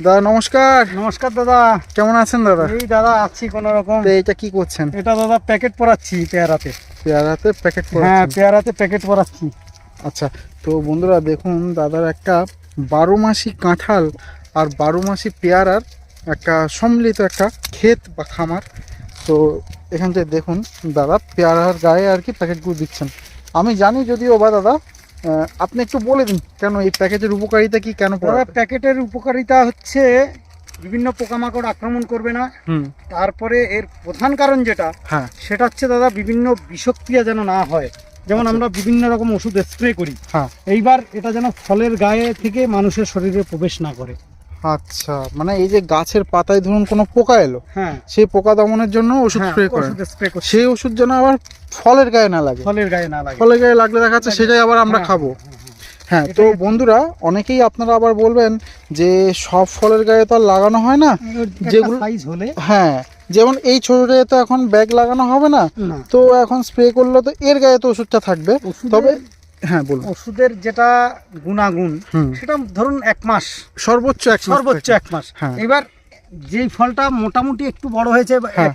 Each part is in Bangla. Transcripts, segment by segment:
দাদা নমস্কার। নমস্কার দাদা, কেমন আছেন দাদা? এই দাদা আছি কোন রকম। এটা কি করছেন? এটা দাদা প্যাকেট পরাচ্ছি পেয়ারাতে। পেয়ারাতে প্যাকেট হ্যাঁ, করাচ্ছেন? পেয়ারাতে প্যাকেট পরাচ্ছি। আচ্ছা, তো বন্ধুরা দেখুন দাদার একটা 12 মাসি কাঁঠাল আর 12 মাসি পেয়ারার একটা সম্মিলিত একটা ক্ষেত বা খামার। তো এখান থেকে দেখুন দাদা পেয়ারার গায়ে আর কি প্যাকেটগুলো দিচ্ছেন। আমি জানি যদিও বা দাদা, আপনি একটু বলে দিন কেন এই প্যাকেটের উপকারিতা কি, কেন দাদা পড়াবেন? প্যাকেটের উপকারিতা হচ্ছে বিভিন্ন পোকামাকড় আক্রমণ করবে না। তারপরে এর প্রধান কারণ যেটা, হ্যাঁ, সেটা হচ্ছে দাদা বিভিন্ন বিষক্রিয়া যেন না হয়। যেমন আমরা বিভিন্ন রকম ওষুধ স্প্রে করি, হ্যাঁ। এইবার এটা যেন ফলের গায়ে থেকে মানুষের শরীরে প্রবেশ না করে। আচ্ছা, মানে এই যে গাছের পাতায় ধরুন কোনো পোকা এলো, হ্যাঁ, সেই পোকা দমনের জন্য ওষুধ স্প্রে করেন, সেই ওষুধ যেন আবার ফলের গায়ে না লাগে। ফলের গায়ে না লাগে, ফলের গায়ে লাগলে দেখা যাচ্ছে সেটাই আবার আমরা খাবো। হ্যাঁ, তো বন্ধুরা অনেকেই আপনারা আবার বলবেন যে সব ফলের গায়ে তো আর লাগানো হয় না, যেগুলো সাইজ হলে। হ্যাঁ, যেমন এই ছোটটা তো এখন ব্যাগ লাগানো হবে না, তো এখন স্প্রে করলে তো এর গায়ে তো ওষুধটা থাকবে। তবে হ্যাঁ বলুন, ওষুধের যেটা গুণাগুণ সেটা ধরুন 1 মাস, সর্বোচ্চ 1 মাস। হ্যাঁ, এবার যেই ফলটা মোটামুটি একটু বড় হয়েছে, হ্যাঁ,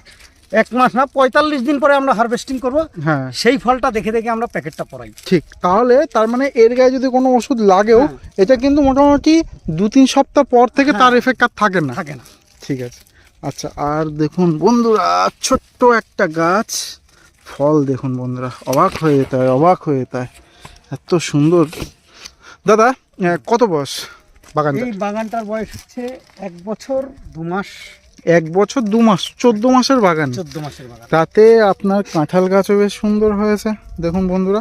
1 মাস না 45 দিন পরে আমরা হারভেস্টিং করব। হ্যাঁ, সেই ফলটা দেখে দেখে আমরা প্যাকেটটা পরাই। ঠিক। তাহলে তার মানে এর গায়ে যদি কোনো ওষুধ লাগেও, এটা কিন্তু মোটামুটি 2-3 সপ্তাহ পর থেকে তার এফেক্ট আর থাকে না। ঠিক আছে। আচ্ছা, আর দেখুন বন্ধুরা ছোট্ট একটা গাছ, ফল দেখুন বন্ধুরা, অবাক হয়ে যেতে হয়, অবাক হয়ে যেতে হয়, এত সুন্দর। দাদা কত বয়স বাগানটা? এই বাগানটার বয়স হচ্ছে 1 বছর 2 মাস। 1 বছর 2 মাস, 14 মাসের বাগান। 14 মাসের বাগান। তাতে আপনার কাঁঠাল গাছও বেশ সুন্দর হয়েছে দেখুন বন্ধুরা।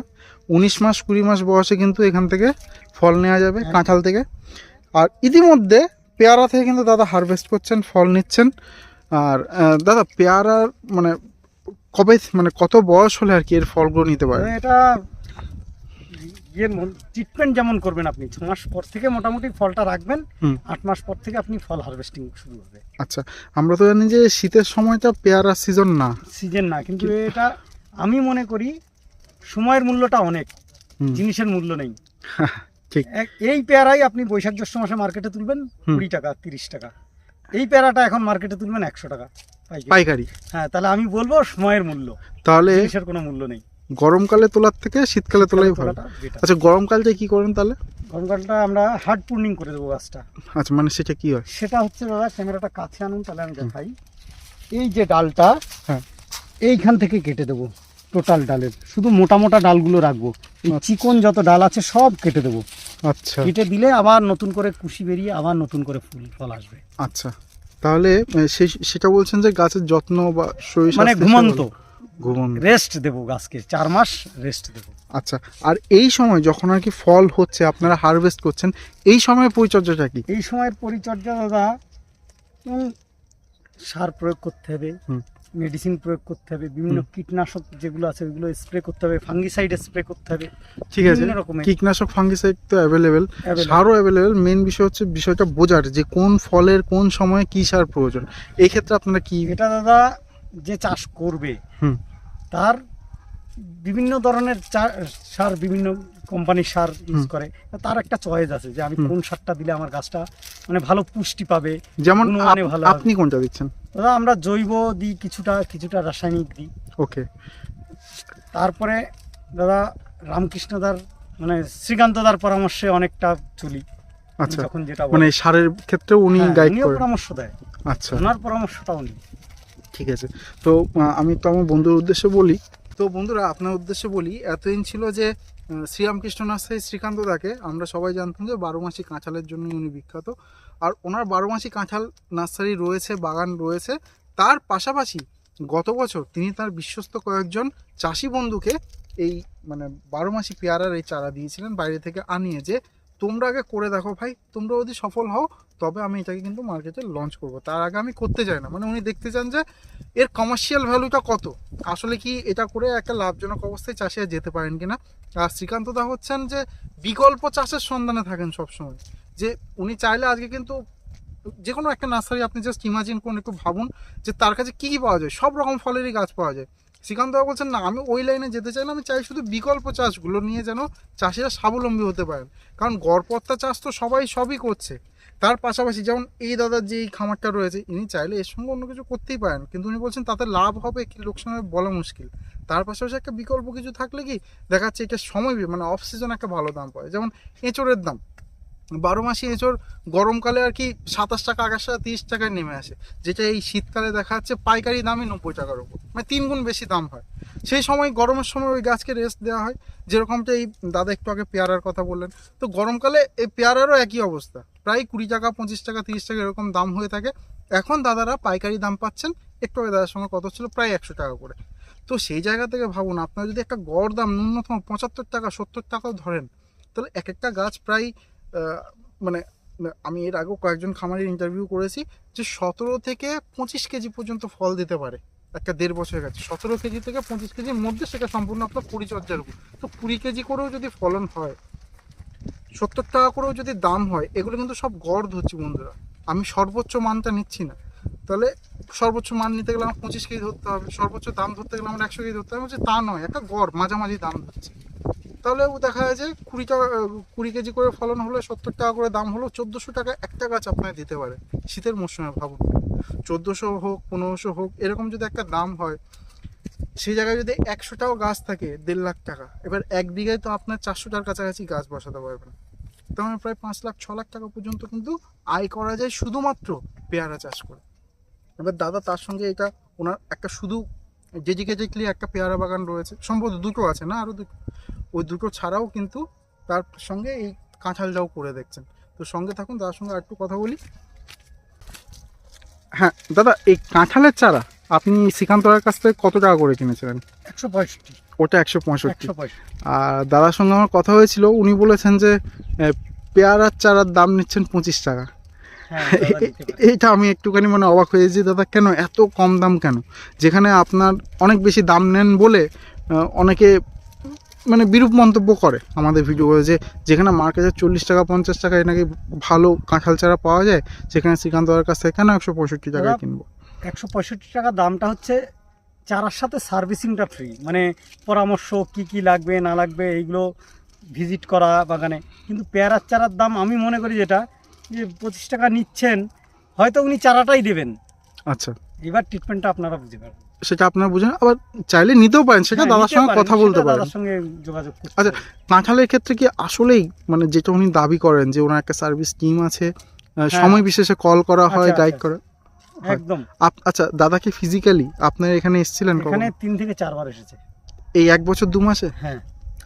19 মাস 20 মাস বয়সে কিন্তু এখান থেকে ফল নেওয়া যাবে কাঁঠাল থেকে। আর ইতিমধ্যে পেয়ারা থেকে কিন্তু দাদা হারভেস্ট করছেন, ফল নিচ্ছেন। আর দাদা পেয়ারার মানে কবে, মানে কত বয়স হলে আর কি এর ফলগুলো নিতে পারে? এটা ট্রিটমেন্ট যেমন করবেন আপনি, 6 মাস পর থেকে মোটামুটি ফলটা রাখবেন, 8 মাস পর থেকে আপনি ফল হারভেস্টিং শুরু হবে। আচ্ছা, আমরা তো জানি যে শীতের সময়টা পেয়ারা সিজন না, কিন্তু এটা আমি মনে করি সময়ের মূল্যটা অনেক, জিনিসের মূল্য নেই। ঠিক। এই পেয়ারাই আপনি বৈশাখ জ্যৈষ্ঠ মাসে মার্কেটে তুলবেন 20 টাকা 30 টাকা, এই পেয়ারাটা এখন মার্কেটে তুলবেন 100 টাকা পাইকারি। হ্যাঁ, তাহলে আমি বলবো সময়ের মূল্য, তাহলে জিনিসের কোনো মূল্য নেই। গরমকালে তোলার থেকে শীতকালে তোলাই ভালো। আচ্ছা, গরমকালটা কি করেন তাহলে? গরমকালটা আমরা হার্ড প্রুনিং করে দেবো গাছটা। আচ্ছা, মানে সেটা কি হয়? সেটা হচ্ছে দাদা, ক্যামেরাটা কাছে আনুন তাহলে আমি দেখাই। এই যে ডালটা, হ্যাঁ, এইখান থেকে কেটে দেবো, টোটাল ডালের শুধু মোটা মোটা ডালগুলো রাখবো, এই চিকন যত ডাল আছে সব কেটে দেবো। আচ্ছা, কেটে দিলে আবার নতুন করে কুশি বেরিয়ে আবার নতুন করে ফল আসবে। আচ্ছা, তাহলে সেটা বলছেন যে গাছের যত্ন বা শরীর মানে ঘুমন্ত রেস্ট দেবো গাছকে, 4 মাস রেস্ট দেবো। আচ্ছা, আর এই সময় যখন আর কি ফল হচ্ছে, আপনারা হারভেস্ট করছেন, এই সময় পরিচর্যাটা কি? এই সময়ের পরিচর্যা দাদা, সার প্রয়োগ করতে হবে, মেডিসিন প্রয়োগ করতে হবে, বিভিন্ন কীটনাশক যেগুলো আছে ওইগুলো স্প্রে করতে হবে, ফাঙ্গিসাইড স্প্রে করতে হবে। ঠিক আছে, কীটনাশক ফাঙ্গিসাইড তো অ্যাভেলেবেল, সারও অ্যাভেলেবেল। মেন বিষয় হচ্ছে বিষয়টা বোঝার যে কোন ফলের কোন সময়ে কি সার প্রয়োজন। এই ক্ষেত্রে আপনারা কি? এটা দাদা যে চাষ করবে তার বিভিন্ন ধরনের সার, বিভিন্ন কোম্পানির সার ইউজ করে, তার একটা চয়েস আছে যে আমি কোন সারটা দিলে আমার গাছটা মানে ভালো পুষ্টি পাবে। যেমন আপনি কোনটা দিচ্ছেন? দাদা আমরা জৈব দিই, কিছুটা রাসায়নিক দিই। ওকে। তারপরে দাদা রামকৃষ্ণদার মানে শ্রীকান্তদার পরামর্শে অনেকটা চলি। আচ্ছা, যখন যেটা মানে সারের ক্ষেত্রে উনি গাইড করেন, পরামর্শ দেয়। আচ্ছা, ওনার পরামর্শটাও নিই। ঠিক আছে। তো আমি তো আমার বন্ধুর উদ্দেশ্যে বলি, তো বন্ধুরা আপনার উদ্দেশ্যে বলি, এতদিন ছিল যে শ্রীরামকৃষ্ণ নার্সারি শ্রীকান্তদাকে আমরা সবাই জানতাম যে 12 মাসি কাঁঠালের জন্য উনি বিখ্যাত। আর ওনার 12 মাসি কাঁঠাল নার্সারি রয়েছে, বাগান রয়েছে। তার পাশাপাশি গত বছর তিনি তার বিশ্বস্ত কয়েকজন চাষি বন্ধুকে এই মানে 12 মাসি পেয়ারার এই চারা দিয়েছিলেন বাইরে থেকে আনিয়ে, যে তোমরা আগে করে দেখো ভাই, তোমরা যদি সফল হও তবে আমি এটাকে কিন্তু মার্কেটে লঞ্চ করব, তার আগে আমি করতে চাই না। মানে উনি দেখতে চান যে এর কমার্শিয়াল ভ্যালুটা কত, আসলে কি এটা করে একটা লাভজনক অবস্থায় চাষিরা যেতে পারেন কিনা। আর শ্রীকান্তদা হচ্ছেন যে বিকল্প চাষের সন্ধানে থাকেন সবসময়, যে উনি চাইলে আজকে কিন্তু যে কোনো একটা নার্সারি আপনি জাস্ট ইমাজিন করুন, একটু ভাবুন যে তার কাছে কী কী পাওয়া যায়, সব রকম ফলেরই গাছ পাওয়া যায়। শ্রীকান্তদা বলছেন না, আমি ওই লাইনে যেতে চাই না, আমি চাই শুধু বিকল্প চাষগুলো নিয়ে যেন চাষিরা স্বাবলম্বী হতে পারেন। কারণ গড়পড়তা চাষ তো সবই করছে, তার পাশাপাশি যেমন এই দাদার যে এই খামারটা রয়েছে, ইনি চাইলে এর সঙ্গে অন্য কিছু করতেই পারেন, কিন্তু উনি বলছেন তাতে লাভ হবে কি লোকসান হবে বলা মুশকিল। তার পাশাপাশি একটা বিকল্প কিছু থাকলে কি দেখা যাচ্ছে এটা সময় মানে অফ সিজন একটা ভালো দাম পায়। যেমন এঁচড়ের দাম 12 মাসে এঁচড় গরমকালে আর কি 27 টাকা 28 টাকা 30 টাকায় নেমে আসে, যেটা এই শীতকালে দেখা যাচ্ছে পাইকারি দামই 90 টাকার উপর, মানে 3 গুণ বেশি দাম হয়। সেই সময় গরমের সময় ওই গাছকে রেস্ট দেওয়া হয়, যেরকমটা এই দাদা একটু আগে পেয়ারার কথা বললেন। তো গরমকালে এই পেয়ারারও একই অবস্থা, প্রায় 20 টাকা 25 টাকা 30 টাকা এরকম দাম হয়ে থাকে। এখন দাদারা পাইকারি দাম পাচ্ছেন, একটু আগে দাদার সঙ্গে কত ছিল, প্রায় 100 টাকা করে। তো সেই জায়গা থেকে ভাবুন, আপনারা যদি একটা গড় দাম ন্যূনতম 75 টাকা 70 টাকাও ধরেন, তাহলে এক একটা গাছ প্রায় মানে আমি এর আগেও কয়েকজন খামারের ইন্টারভিউ করেছি যে 17 থেকে 25 কেজি পর্যন্ত ফল দিতে পারে একটা 1.5 বছরের গাছ। 17 কেজি থেকে 25 কেজির মধ্যে, সেটা সম্পূর্ণ আপনার পরিচর্যার উপর। তো 20 কেজি করেও যদি ফলন হয়, 70 টাকা করেও যদি দাম হয়, এগুলো কিন্তু সব গড় ধরছি বন্ধুরা, আমি সর্বোচ্চ মানটা নিচ্ছি না। তাহলে সর্বোচ্চ মান নিতে গেলে আমার 25 কেজি ধরতে হবে, সর্বোচ্চ দাম ধরতে গেলে আমার 100 কেজি ধরতে হবে, তা নয়, একটা গড় মাঝামাঝি দাম ধরছে। তাহলেও দেখা যায় যে 20 কেজি করে ফলন হলে 70 টাকা করে দাম হলো, 1400 টাকা একটা গাছ আপনাকে দিতে পারে শীতের মরশুমে। ভাবুন, 1400 হোক 1500 হোক, এরকম যদি একটা দাম হয়, সেই জায়গায় যদি 100টাও গাছ থাকে 1.5 লাখ টাকা, এবার 1 বিঘায় তো আপনার 400টার কাছাকাছি গাছ বসাতে পারবেন। তার মানে প্রায় 5 লাখ 6 লাখ টাকা পর্যন্ত কিন্তু আয় করা যায় শুধুমাত্র পেয়ারা চাষ করে। এবার দাদা তার সঙ্গে এটা ওনার একটা শুধু ডেডিকেটেডলি একটা পেয়ারা বাগান রয়েছে, সম্ভবত দুটো আছে না, আরও দুটো, ওই দুটো ছাড়াও কিন্তু তার সঙ্গে এই কাঁঠালটাও করে দেখছেন। তো সঙ্গে থাকুন, তার সঙ্গে আর একটু কথা বলি। হ্যাঁ দাদা, এই কাঁঠালের চারা আপনি শ্রীকান্তর কাছ থেকে কত টাকা করে কিনেছিলেন? 165। ওটা 165। 165। আর দাদার সঙ্গে আমার কথা হয়েছিল, উনি বলেছেন যে পেয়ারার চারার দাম নিচ্ছেন 25 টাকা। এইটা আমি একটুখানি মানে অবাক হয়েছি, দাদা কেন এত কম দাম কেন, যেখানে আপনার অনেক বেশি দাম নেন বলে অনেকে মানে বিরূপ মন্তব্য করে আমাদের ভিডিও, যে যেখানে মার্কেটে 40 টাকা 50 টাকায় নাকি ভালো কাঁঠাল চারা পাওয়া যায়, সেখানে শ্রীকান্তর কাছ থেকে কেন 165 টাকায় কিনবো? 165 টাকা দামটা হচ্ছে চারার সাথে সার্ভিসিংটা ফ্রি, মানে পরামর্শ কি কি লাগবে না লাগবে এইগুলো ভিজিট করা বাগানে। কিন্তু পেয়ারার চারার দাম আমি মনে করি যেটা যে 25 টাকা নিচ্ছেন, হয়তো উনি চারাটাই দেবেন, আচ্ছা, এবার ট্রিটমেন্টটা আপনারা বুঝতে পারবেন, সেটা আপনারা বুঝেন, আবার চাইলে নিতেও পারেন, সেটা দাদার সঙ্গে কথা বলতে পারেন, দাদার সঙ্গে যোগাযোগ করতে আচ্ছা। কাঁঠালের ক্ষেত্রে কি আসলেই মানে যেটা উনি দাবি করেন যে ওনার একটা সার্ভিস টিম আছে, সময় বিশেষে কল করা হয়, গাইড করা একদম। আচ্ছা, দাদা কি ফিজিক্যালি আপনার এখানে এসেছিলেন? এখানে 3 থেকে 4 বার এসেছে এই 1 বছর 2 মাসে? হ্যাঁ।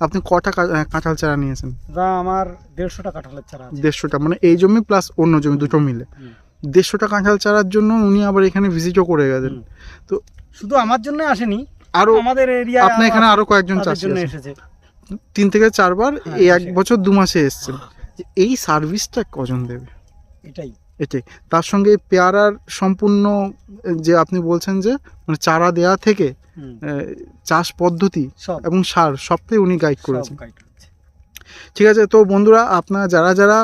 আপনি কটা কাঁঠাল চারা নিয়েছেন? দা আমার 150টা কাঁঠালের চারা আছে। 150টা, মানে এই জমি প্লাস অন্য জমি দুটো মিলে 150টা কাঁঠাল চারার জন্য উনি আবার এখানে ভিজিটও করে গেছেন। তো শুধু আমার জন্য আসেনি, আরো আমাদের এরিয়া আপনার এখানে আরো কয়েকজন চাষি এসেছে। 3 থেকে 4 বার এই 1 বছর 2 মাসে এসেছেন। এই সার্ভিসটা কজন দেবে? এটাই। তার সঙ্গে পেয়ারার সম্পূর্ণ যে আপনি বলছেন যে মানে চারা দেয়া থেকে চাষ পদ্ধতি এবং সার সবটাই উনি গাইড করেছেন। ঠিক আছে, তো বন্ধুরা আপনারা যারা যারা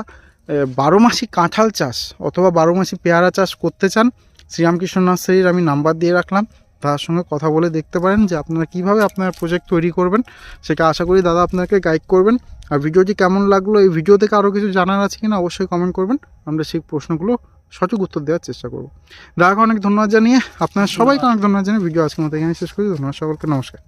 12 মাসি কাঁঠাল চাষ অথবা 12 মাসি পেয়ারা চাষ করতে চান, শ্রীরামকৃষ্ণ নার্সারির আমি নাম্বার দিয়ে রাখলাম, তার সঙ্গে কথা বলে দেখতে পারেন যে আপনারা কীভাবে আপনার প্রজেক্ট তৈরি করবেন, সেটা আশা করি দাদা আপনাকে গাইড করবেন। আর ভিডিওটি কেমন লাগলো, এই ভিডিও থেকে আরও কিছু জানার আছে কিনা অবশ্যই কমেন্ট করবেন, আমরা সেই প্রশ্নগুলো সঠিক উত্তর দেওয়ার চেষ্টা করব। দাদাকে অনেক ধন্যবাদ জানিয়ে, আপনার সবাইকে অনেক ধন্যবাদ জানিয়ে ভিডিও আজকের মতো এখানে শেষ করি। ধন্যবাদ সকলকে, নমস্কার।